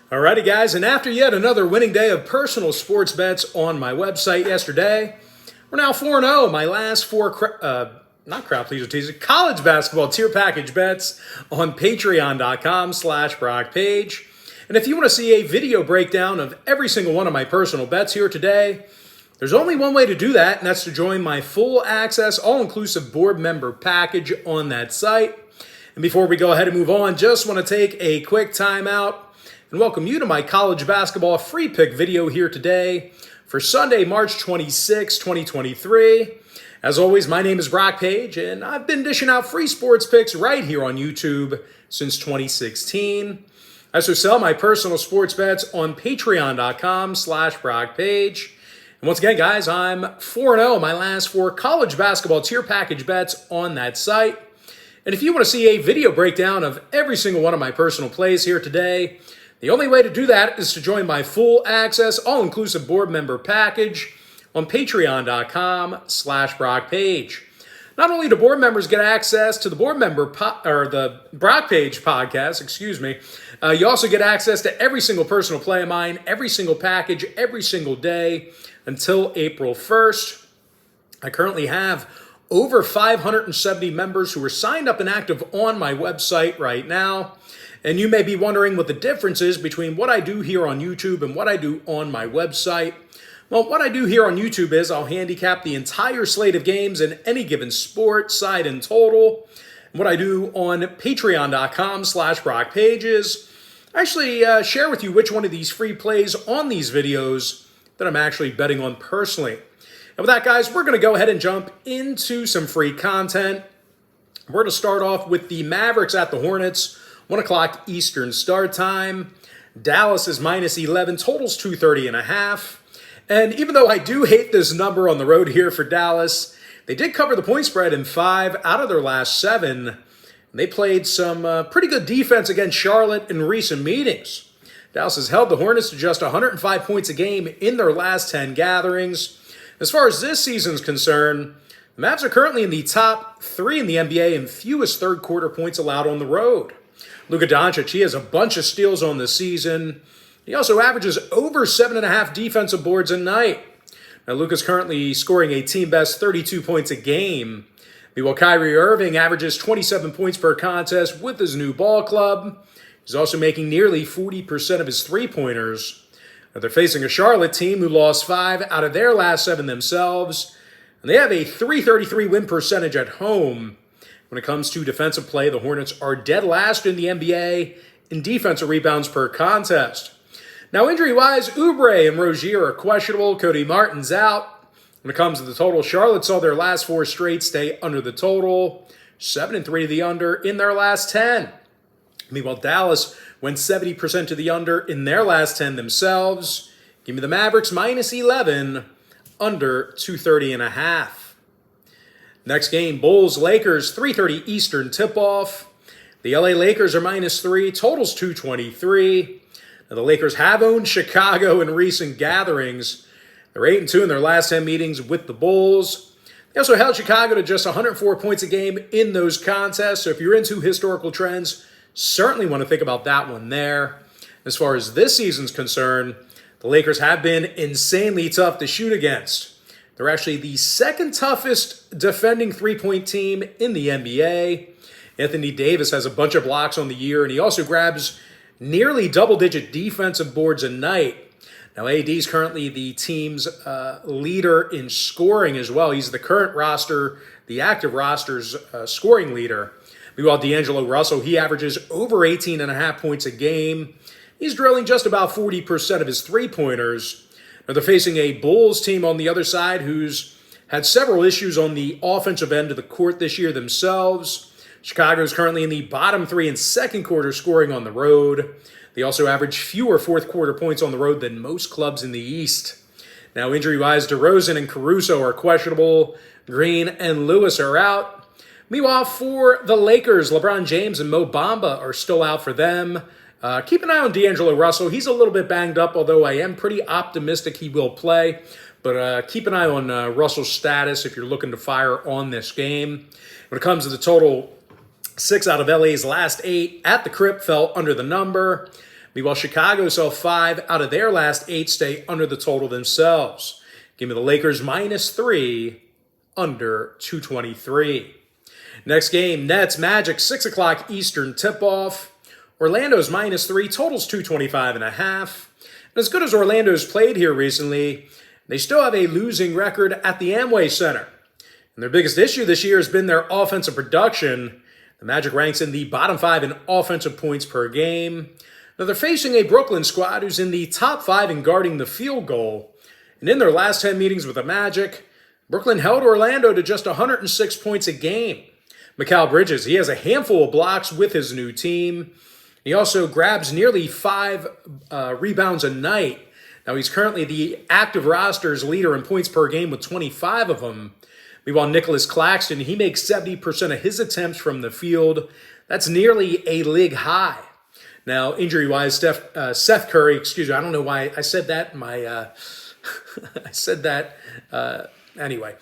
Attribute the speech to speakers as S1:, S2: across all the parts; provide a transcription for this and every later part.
S1: Alrighty, guys, and after yet another winning day of personal sports bets on my website yesterday, we're now 4-0. My last four, college basketball tier package bets on patreon.com/BrockPage. And if you want to see a video breakdown of every single one of my personal bets here today, there's only one way to do that, and that's to join my full access, all-inclusive board member package on that site. And before we go ahead and move on, just want to take a quick time out and welcome you to my college basketball free pick video here today for Sunday, March 26, 2023. As always, my name is Brock Page, and I've been dishing out free sports picks right here on YouTube since 2016. I also sell my personal sports bets on patreon.com/BrockPage. And once again, guys, I'm 4-0 my last four college basketball tier package bets on that site. And if you want to see a video breakdown of every single one of my personal plays here today, the only way to do that is to join my full access, all-inclusive board member package on patreon.com/BrockPage. Not only do board members get access to the the Brock Page podcast, you also get access to every single personal play of mine, every single package, every single day until April 1st. I currently have over 570 members who are signed up and active on my website right now. And you may be wondering what the difference is between what I do here on YouTube and what I do on my website. Well, what I do here on YouTube is I'll handicap the entire slate of games in any given sport, side, and total. And what I do on patreon.com/BrockPage is I actually share with you which one of these free plays on these videos that I'm actually betting on personally. And with that, guys, we're going to go ahead and jump into some free content. We're going to start off with the Mavericks at the Hornets. 1 o'clock Eastern start time. Dallas is minus 11, totals 230.5. And even though I do hate this number on the road here for Dallas, they did cover the point spread in 5 out of their last 7. And they played some pretty good defense against Charlotte in recent meetings. Dallas has held the Hornets to just 105 points a game in their last 10 gatherings. As far as this season's concerned, the Mavs are currently in the top 3 in the NBA in fewest third quarter points allowed on the road. Luka Doncic, he has a bunch of steals on the season. He also averages over 7.5 defensive boards a night. Now, Luka's currently scoring a team-best 32 points a game. Meanwhile, Kyrie Irving averages 27 points per contest with his new ball club. He's also making nearly 40% of his three-pointers. Now, they're facing a Charlotte team who lost 5 out of their last 7 themselves. And they have a .333 win percentage at home. When it comes to defensive play, the Hornets are dead last in the NBA in defensive rebounds per contest. Now, injury-wise, Oubre and Rozier are questionable. Cody Martin's out. When it comes to the total, Charlotte saw their last 4 straight stay under the total. 7-3 to the under in their last 10. Meanwhile, Dallas went 70% to the under in their last 10 themselves. Give me the Mavericks minus 11, under 230.5. Next game, Bulls-Lakers, 3:30 Eastern tip-off. The LA Lakers are minus 3, totals 223. Now, the Lakers have owned Chicago in recent gatherings. They're 8-2 in their last 10 meetings with the Bulls. They also held Chicago to just 104 points a game in those contests. So if you're into historical trends, certainly want to think about that one there. As far as this season's concerned, the Lakers have been insanely tough to shoot against. They're actually the second toughest defending three-point team in the NBA. Anthony Davis has a bunch of blocks on the year, and he also grabs nearly double-digit defensive boards a night. Now, AD is currently the team's leader in scoring as well. He's the current roster, the active roster's scoring leader. Meanwhile, D'Angelo Russell, he averages over 18.5 points a game. He's drilling just about 40% of his three-pointers. Now, they're facing a Bulls team on the other side who's had several issues on the offensive end of the court this year themselves. Chicago is currently in the bottom 3 in second quarter scoring on the road. They also average fewer fourth quarter points on the road than most clubs in the East. Now, injury-wise, DeRozan and Caruso are questionable. Green and Lewis are out. Meanwhile, for the Lakers, LeBron James and Mo Bamba are still out for them. Keep an eye on D'Angelo Russell. He's a little bit banged up, although I am pretty optimistic he will play. But keep an eye on Russell's status if you're looking to fire on this game. When it comes to the total, 6 out of LA's last 8 at the Crypt fell under the number. Meanwhile, Chicago saw 5 out of their last 8 stay under the total themselves. Give me the Lakers -3, under 223. Next game, Nets Magic, 6 o'clock Eastern tip-off. Orlando's -3, totals 225.5. And as good as Orlando's played here recently, they still have a losing record at the Amway Center. And their biggest issue this year has been their offensive production. The Magic ranks in the bottom 5 in offensive points per game. Now they're facing a Brooklyn squad who's in the top 5 in guarding the field goal. And in their last 10 meetings with the Magic, Brooklyn held Orlando to just 106 points a game. Mikal Bridges, he has a handful of blocks with his new team. He also grabs nearly 5 rebounds a night. Now he's currently the active roster's leader in points per game with 25 of them. Meanwhile, Nicholas Claxton, he makes 70% of his attempts from the field. That's nearly a league high. Now, injury-wise, Seth Curry, excuse me, I don't know why I said that. Anyway.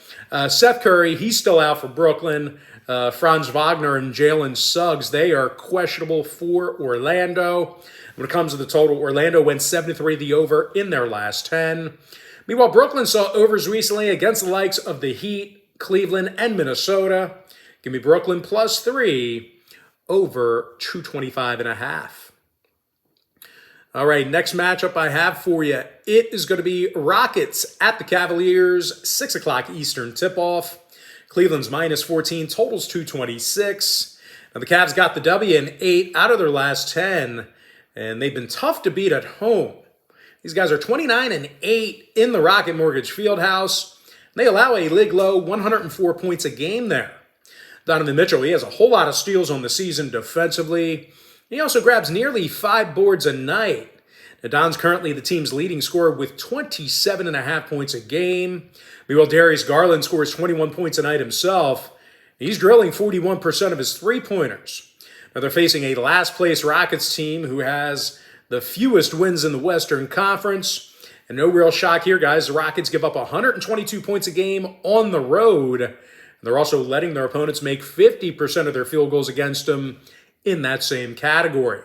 S1: Seth Curry, he's still out for Brooklyn. Franz Wagner and Jalen Suggs, they are questionable for Orlando. When it comes to the total, Orlando went 7-3 the over in their last 10. Meanwhile, Brooklyn saw overs recently against the likes of the Heat, Cleveland, and Minnesota. Give me Brooklyn +3, over 225.5. All right, next matchup I have for you. It is going to be Rockets at the Cavaliers, 6 o'clock Eastern tip-off. Cleveland's -14, totals 226. Now the Cavs got the W in 8 out of their last 10, and they've been tough to beat at home. These guys are 29-8 in the Rocket Mortgage Fieldhouse. They allow a league-low 104 points a game there. Donovan Mitchell, he has a whole lot of steals on the season defensively. He also grabs nearly 5 boards a night. Now, Don's currently the team's leading scorer with 27.5 points a game. Meanwhile, Darius Garland scores 21 points a night himself. He's drilling 41% of his three-pointers. Now, they're facing a last-place Rockets team who has the fewest wins in the Western Conference. And no real shock here, guys. The Rockets give up 122 points a game on the road. They're also letting their opponents make 50% of their field goals against them in that same category.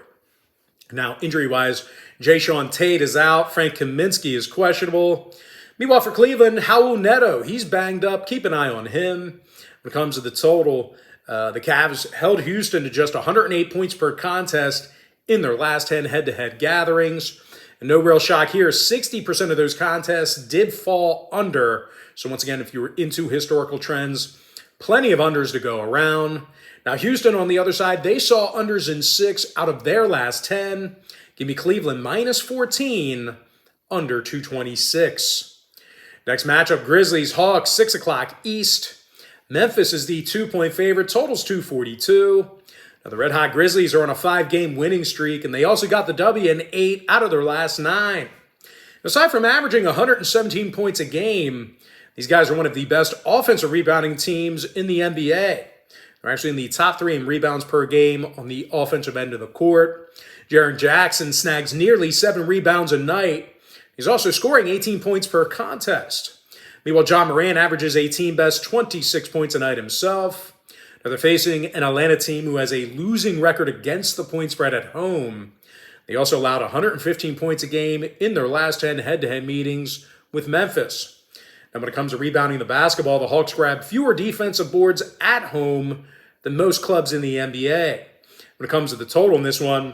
S1: Now, injury-wise, Jayshawn Tate is out. Frank Kaminsky is questionable. Meanwhile, for Cleveland, Raul Neto, he's banged up. Keep an eye on him. When it comes to the total, the Cavs held Houston to just 108 points per contest in their last 10 head-to-head gatherings. And no real shock here, 60% of those contests did fall under. So once again, if you were into historical trends, plenty of unders to go around. Now, Houston, on the other side, they saw unders in 6 out of their last 10. Give me Cleveland -14, under 226. Next matchup, Grizzlies, Hawks, 6 o'clock East. Memphis is the 2-point favorite, totals 242. Now, the Red Hot Grizzlies are on a 5-game winning streak, and they also got the W in 8 out of their last 9. Aside from averaging 117 points a game, these guys are one of the best offensive rebounding teams in the NBA. They're actually in the top 3 in rebounds per game on the offensive end of the court. Jaren Jackson snags nearly 7 rebounds a night. He's also scoring 18 points per contest. Meanwhile, John Morant averages a team-best 26 points a night himself. Now they're facing an Atlanta team who has a losing record against the point spread at home. They also allowed 115 points a game in their last 10 head-to-head meetings with Memphis. And when it comes to rebounding the basketball, the Hawks grab fewer defensive boards at home than most clubs in the NBA. When it comes to the total in this one,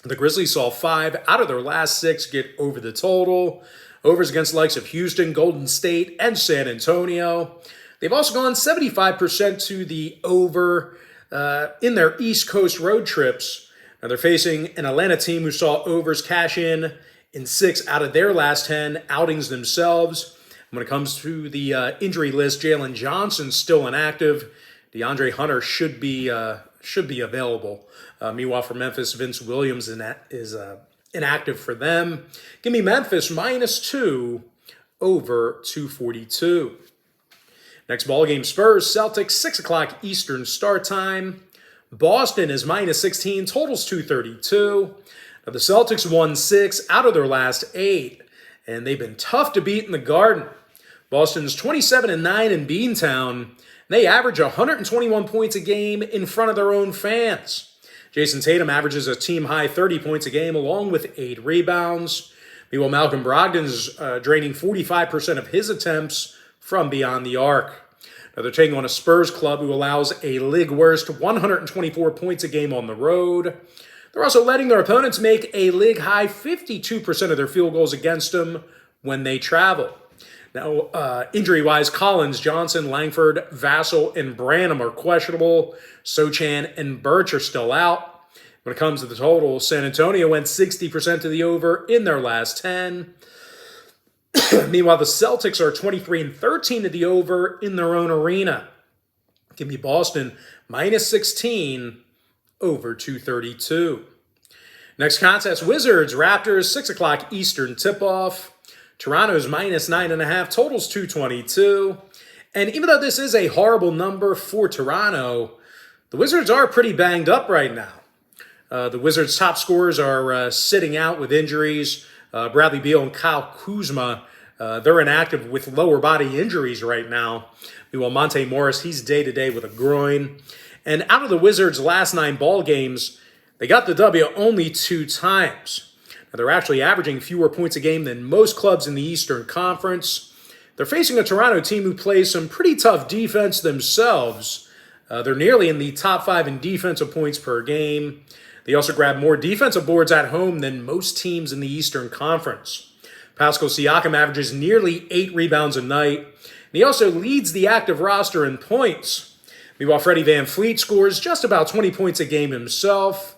S1: the Grizzlies saw 5 out of their last 6 get over the total. Overs against the likes of Houston, Golden State, and San Antonio. They've also gone 75% to the over in their East Coast road trips. Now they're facing an Atlanta team who saw overs cash in 6 out of their last 10 outings themselves. When it comes to the injury list, Jalen Johnson's still inactive. DeAndre Hunter should be available. Meanwhile, for Memphis, Vince Williams is inactive for them. Give me Memphis -2, over 242. Next ballgame, Spurs, Celtics, 6 o'clock Eastern start time. Boston is -16, totals 232. Now, the Celtics won 6 out of their last 8, and they've been tough to beat in the Garden. Boston's 27-9 in Beantown. They average 121 points a game in front of their own fans. Jason Tatum averages a team-high 30 points a game along with 8 rebounds. Meanwhile, Malcolm Brogdon's draining 45% of his attempts from beyond the arc. Now they're taking on a Spurs club who allows a league-worst 124 points a game on the road. They're also letting their opponents make a league-high 52% of their field goals against them when they travel. Now, injury-wise, Collins, Johnson, Langford, Vassell, and Branham are questionable. Sochan and Birch are still out. When it comes to the total, San Antonio went 60% to the over in their last 10. Meanwhile, the Celtics are 23-13 to the over in their own arena. Give me Boston minus 16 over 232. Next contest, Wizards, Raptors, 6 o'clock Eastern tip-off. Toronto's minus 9.5, totals 222. And even though this is a horrible number for Toronto, the Wizards are pretty banged up right now. The Wizards' top scorers are sitting out with injuries. Bradley Beal and Kyle Kuzma, they're inactive with lower body injuries right now. Meanwhile, Monte Morris, he's day-to-day with a groin. And out of the Wizards' last 9 ball games, they got the W only 2 times. Now, they're actually averaging fewer points a game than most clubs in the Eastern Conference. They're facing a Toronto team who plays some pretty tough defense themselves. They're nearly in the top 5 in defensive points per game. They also grab more defensive boards at home than most teams in the Eastern Conference. Pascal Siakam averages nearly 8 rebounds a night, and he also leads the active roster in points. Meanwhile, Freddie VanVleet scores just about 20 points a game himself.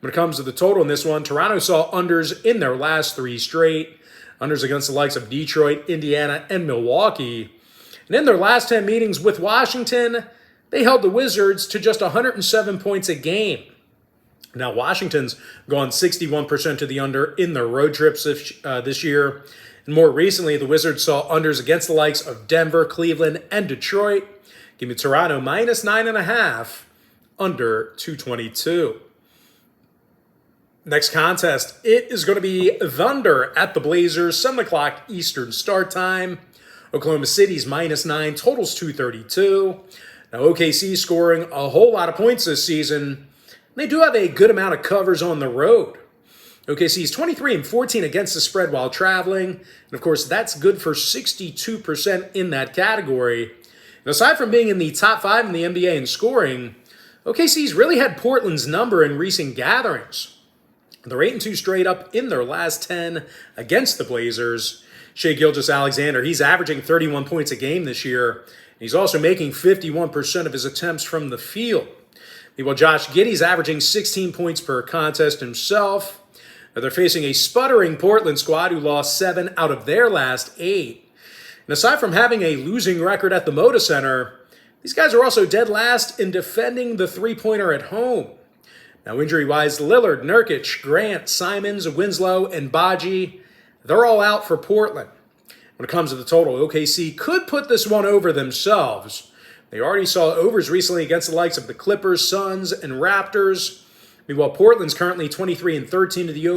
S1: When it comes to the total in this one, Toronto saw unders in their last 3 straight. Unders against the likes of Detroit, Indiana, and Milwaukee. And in their last 10 meetings with Washington, they held the Wizards to just 107 points a game. Now, Washington's gone 61% to the under in their road trips this year. And more recently, the Wizards saw unders against the likes of Denver, Cleveland, and Detroit. Give me Toronto minus 9.5, under 222. Next contest, it is going to be Thunder at the Blazers, 7 o'clock Eastern start time. Oklahoma City's minus 9, totals 232. Now, OKC scoring a whole lot of points this season. They do have a good amount of covers on the road. OKC's 23-14 against the spread while traveling. And, of course, that's good for 62% in that category. And aside from being in the top 5 in the NBA in scoring, OKC's really had Portland's number in recent gatherings. They're 8-2 straight up in their last 10 against the Blazers. Shai Gilgeous-Alexander, he's averaging 31 points a game this year. He's also making 51% of his attempts from the field. Meanwhile, Josh Giddey's averaging 16 points per contest himself. Now, they're facing a sputtering Portland squad who lost 7 out of their last 8. And aside from having a losing record at the Moda Center, these guys are also dead last in defending the three-pointer at home. Now, injury-wise, Lillard, Nurkic, Grant, Simons, Winslow, and Baji, they're all out for Portland. When it comes to the total, OKC could put this one over themselves. They already saw overs recently against the likes of the Clippers, Suns, and Raptors. Meanwhile, Portland's currently 23-13 to the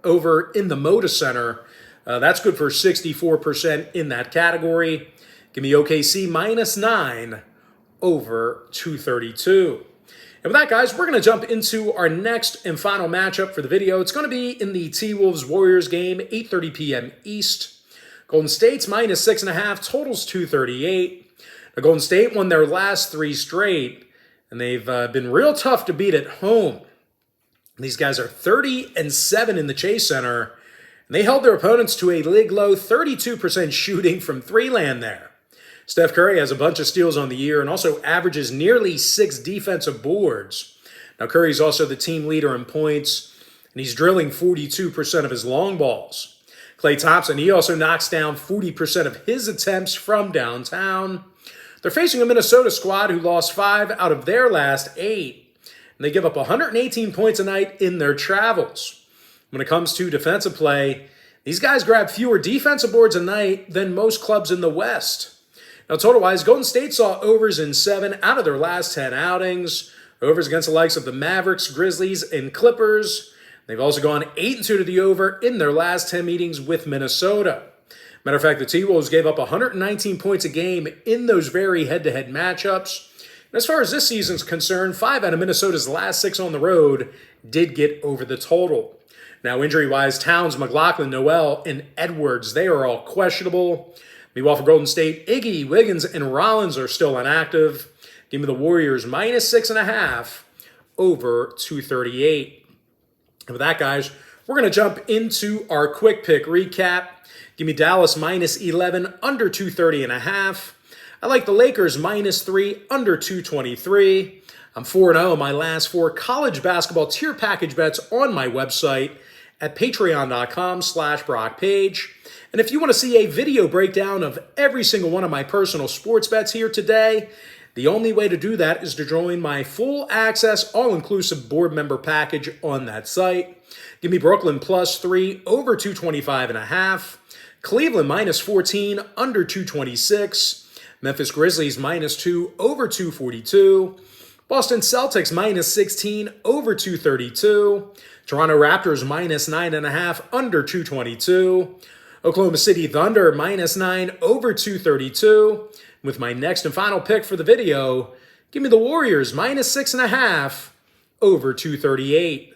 S1: over in the Moda Center. That's good for 64% in that category. Give me OKC minus 9 over 232. And with that, guys, we're going to jump into our next and final matchup for the video. It's going to be in the T-Wolves-Warriors game, 8:30 p.m. East. Golden State's minus 6.5, totals 238. Now, Golden State won their last 3 straight, and they've been real tough to beat at home. These guys are 30-7 in the Chase Center, and they held their opponents to a league-low 32% shooting from 3-land there. Steph Curry has a bunch of steals on the year and also averages nearly 6 defensive boards. Now, Curry's also the team leader in points, and he's drilling 42% of his long balls. Klay Thompson, he also knocks down 40% of his attempts from downtown. They're facing a Minnesota squad who lost 5 out of their last 8, and they give up 118 points a night in their travels. When it comes to defensive play, these guys grab fewer defensive boards a night than most clubs in the West. Now, total-wise, Golden State saw overs in 7 out of their last 10 outings. Overs against the likes of the Mavericks, Grizzlies, and Clippers. They've also gone 8-2 to the over in their last 10 meetings with Minnesota. Matter of fact, the T-Wolves gave up 119 points a game in those very head-to-head matchups. And as far as this season's concerned, 5 out of Minnesota's last 6 on the road did get over the total. Now, injury-wise, Towns, McLaughlin, Noel, and Edwards, they are all questionable. Meanwhile, for Golden State, Iggy, Wiggins, and Rollins are still inactive. Give me the Warriors minus 6.5 over 238. And with that, guys, we're going to jump into our quick pick recap. Give me Dallas minus 11 under 230.5. I like the Lakers minus 3 under 223. I'm 4-0 in my last 4 college basketball tier package bets on my website at patreon.com/BrockPage. And if you want to see a video breakdown of every single one of my personal sports bets here today, the only way to do that is to join my full access, all-inclusive board member package on that site. Give me Brooklyn plus 3 over 225.5. Cleveland minus 14 under 226. Memphis Grizzlies minus 2 over 242. Boston Celtics minus 16 over 232. Toronto Raptors minus 9.5 under 222. Oklahoma City Thunder minus 9 over 232. With my next and final pick for the video, give me the Warriors minus 6.5 over 238.